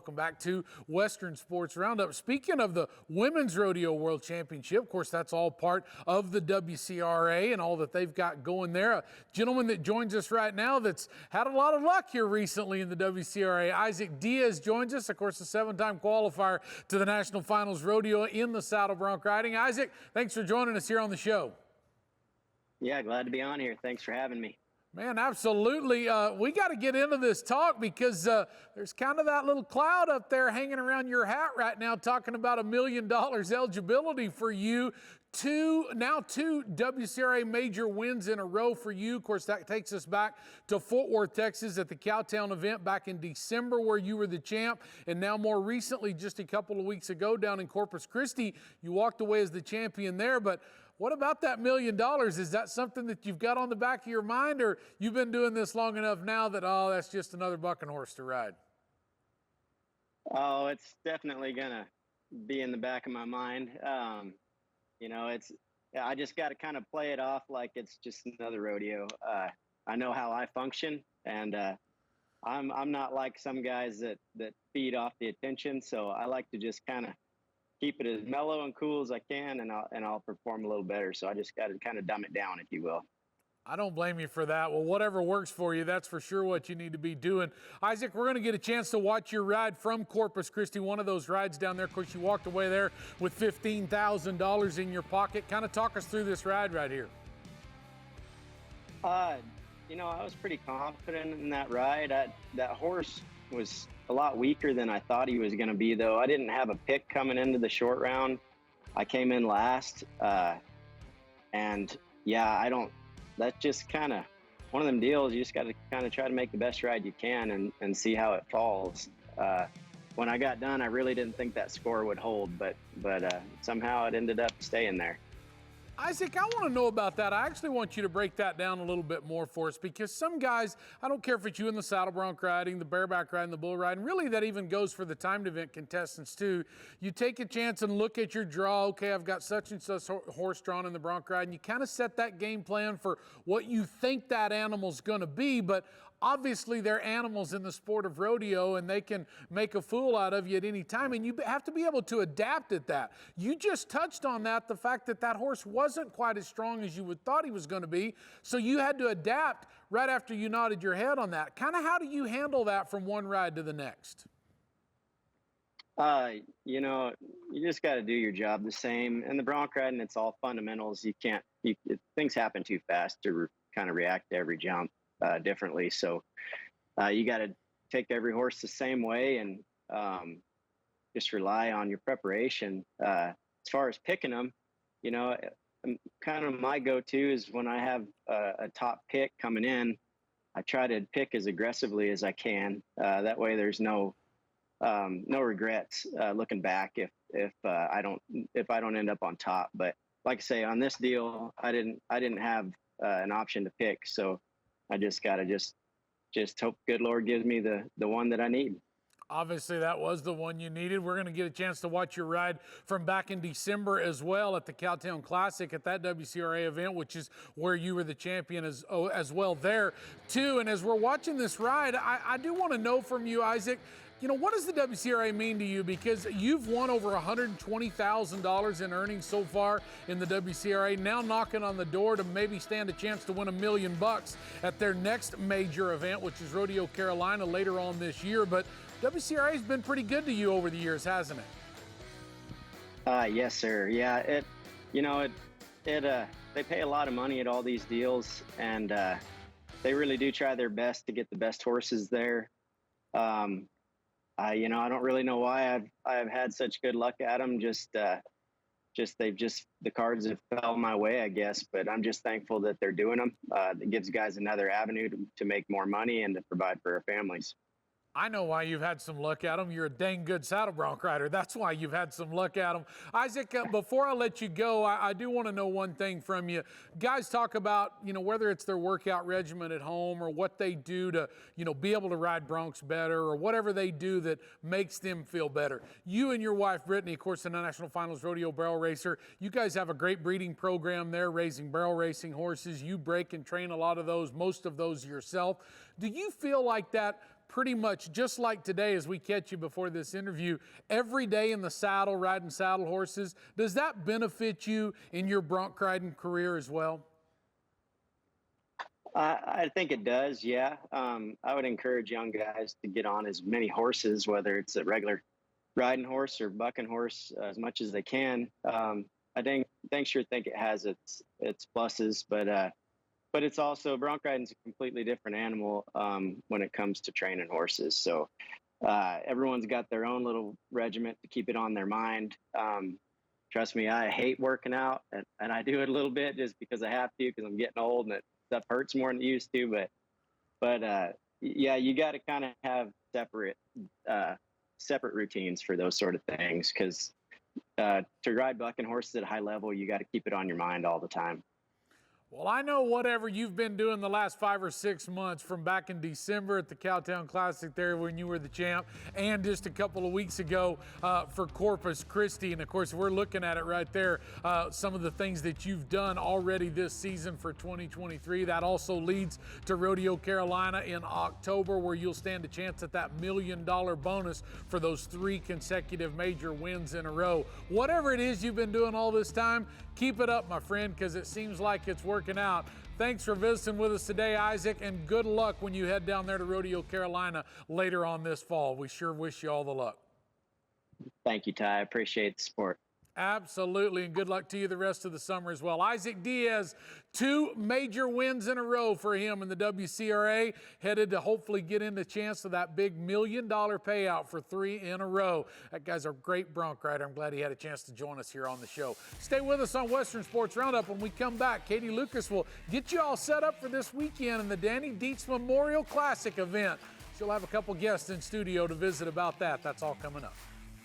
welcome back to Western Sports Roundup. Speaking of the Women's Rodeo World Championship, of course, that's all part of the WCRA and all that they've got going there. A gentleman that joins us right now that's had a lot of luck here recently in the WCRA, Isaac Diaz, joins us. Of course, a 7-time qualifier to the National Finals Rodeo in the saddle bronc riding. Isaac, thanks for joining us here on the show. Yeah, glad to be on here. Thanks for having me. Man, absolutely. We got to get into this talk because there's kind of that little cloud up there hanging around your hat right now talking about $1 million eligibility for you. Two WCRA Major wins in a row for you. Of course, that takes us back to Fort Worth, Texas at the Cowtown event back in December where you were the champ. And now more recently, just a couple of weeks ago down in Corpus Christi, you walked away as the champion there. But what about that $1 million? Is that something that you've got on the back of your mind, or you've been doing this long enough now that, oh, that's just another bucking horse to ride? Oh, it's definitely going to be in the back of my mind. You know, I just got to kind of play it off like it's just another rodeo. I know how I function, and I'm not like some guys that feed off the attention. So I like to just kind of keep it as mellow and cool as I can, and I'll perform a little better. So I just got to kind of dumb it down, if you will. I don't blame you for that. Well, whatever works for you, that's for sure what you need to be doing. Isaac, we're going to get a chance to watch your ride from Corpus Christi, one of those rides down there. Of course, you walked away there with $15,000 in your pocket. Kind of talk us through this ride right here. You know, I was pretty confident in that ride. That horse was a lot weaker than I thought he was going to be, though. I didn't have a pick coming into the short round. I came in last. And, yeah, that's just kind of one of them deals. You just got to kind of try to make the best ride you can and see how it falls. When I got done, I really didn't think that score would hold, but somehow it ended up staying there. Isaac, I want to know about that. I actually want you to break that down a little bit more for us, because some guys, I don't care if it's you in the saddle bronc riding, the bareback riding, the bull riding, really that even goes for the timed event contestants too. You take a chance and look at your draw. Okay, I've got such and such horse drawn in the bronc ride, and you kind of set that game plan for what you think that animal's going to be, but obviously they're animals in the sport of rodeo, and they can make a fool out of you at any time, and you have to be able to adapt at that. You just touched on that, the fact that that horse wasn't quite as strong as you would thought he was going to be, so you had to adapt right after you nodded your head on that. Kind of how do you handle that from one ride to the next? You know, you just got to do your job the same. In the bronc riding, it's all fundamentals. Things happen too fast to kind of react to every jump differently. So you got to take every horse the same way and just rely on your preparation. As far as picking them, you know, kind of my go-to is when I have a top pick coming in, I try to pick as aggressively as I can. That way there's no regrets looking back if I don't end up on top. But like I say, on this deal, I didn't have an option to pick, so I just got to just hope good Lord gives me the one that I need. Obviously, that was the one you needed. We're going to get a chance to watch your ride from back in December as well at the Cowtown Classic at that WCRA event, which is where you were the champion as well there, too. And as we're watching this ride, I do want to know from you, Isaac, you know, what does the WCRA mean to you? Because you've won over $120,000 in earnings so far in the WCRA, now knocking on the door to maybe stand a chance to win $1 million at their next major event, which is Rodeo Carolina later on this year. But WCRA has been pretty good to you over the years, hasn't it? Yes, sir. Yeah, they pay a lot of money at all these deals, and they really do try their best to get the best horses there. I don't really know why I've had such good luck at them. The cards have fell my way, I guess. But I'm just thankful that they're doing them. It gives guys another avenue to make more money and to provide for our families. I know why you've had some luck at them. You're a dang good saddle bronc rider. That's why you've had some luck at them. Isaac, before I let you go, I do want to know one thing from you. Guys talk about, you know, whether it's their workout regimen at home or what they do to, you know, be able to ride broncs better or whatever they do that makes them feel better. You and your wife, Brittany, of course, the National Finals Rodeo barrel racer, you guys have a great breeding program there, raising barrel racing horses. You break and train a lot of those, most of those yourself. Do you feel like that pretty much just like today as we catch you before this interview, every day in the saddle, riding saddle horses. Does that benefit you in your bronc riding career as well? I think it does, yeah. I would encourage young guys to get on as many horses, whether it's a regular riding horse or bucking horse, as much as they can. Sure think it has its pluses, but it's also bronc riding is a completely different animal when it comes to training horses. So everyone's got their own little regiment to keep it on their mind. Trust me, I hate working out, and I do it a little bit just because I have to, because I'm getting old and stuff hurts more than it used to. But yeah, you got to kind of have separate routines for those sort of things, because to ride bucking horses at a high level, you got to keep it on your mind all the time. Well, I know whatever you've been doing the last 5 or 6 months, from back in December at the Cowtown Classic there when you were the champ, and just a couple of weeks ago for Corpus Christi. And of course, we're looking at it right there, some of the things that you've done already this season for 2023. That also leads to Rodeo Carolina in October, where you'll stand a chance at that $1 million bonus for those 3 consecutive major wins in a row. Whatever it is you've been doing all this time, keep it up, my friend, because it seems like it's working out. Thanks for visiting with us today, Isaac, and good luck when you head down there to Rodeo Carolina later on this fall. We sure wish you all the luck. Thank you, Ty. I appreciate the support. Absolutely, and good luck to you the rest of the summer as well. Isaac Diaz, 2 major wins in a row for him in the WCRA, headed to hopefully get in the chance of that big $1 million payout for 3 in a row. That guy's a great bronc rider. I'm glad he had a chance to join us here on the show. Stay with us on Western Sports Roundup. When we come back, Katie Lucas will get you all set up for this weekend in the Danny Dietz Memorial Classic event. She'll have a couple guests in studio to visit about that. That's all coming up.